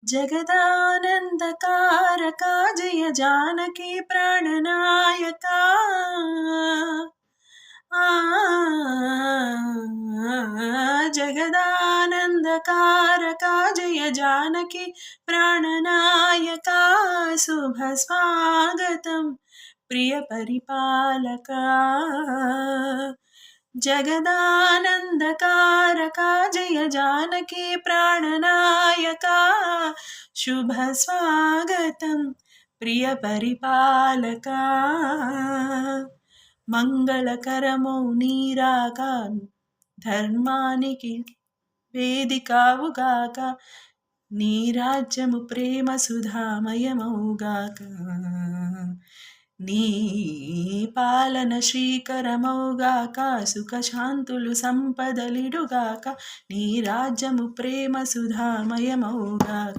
జగదానందకారకా జయ జానకి ప్రాణనాయకా ఆ జగదానందకారకా జయ జానకి ప్రాణనాయకా శుభ స్వాగతం ప్రియ పరిపాలకా జగదానందకారకా జయ జానకి ప్రాణనాయకా శుభ స్వాగతం ప్రియ పరిపాలకా మంగళకరమౌ నీరాగా ధర్మానికి వేదికావుగాక నీ రాజ్యము ప్రేమ సుధామయమౌగాక నీ పాలన శ్రీకరమౌగాక సుఖశాంతులు సంపదలిడుగాక నీ రాజ్యము ప్రేమ సుధామయమౌగాక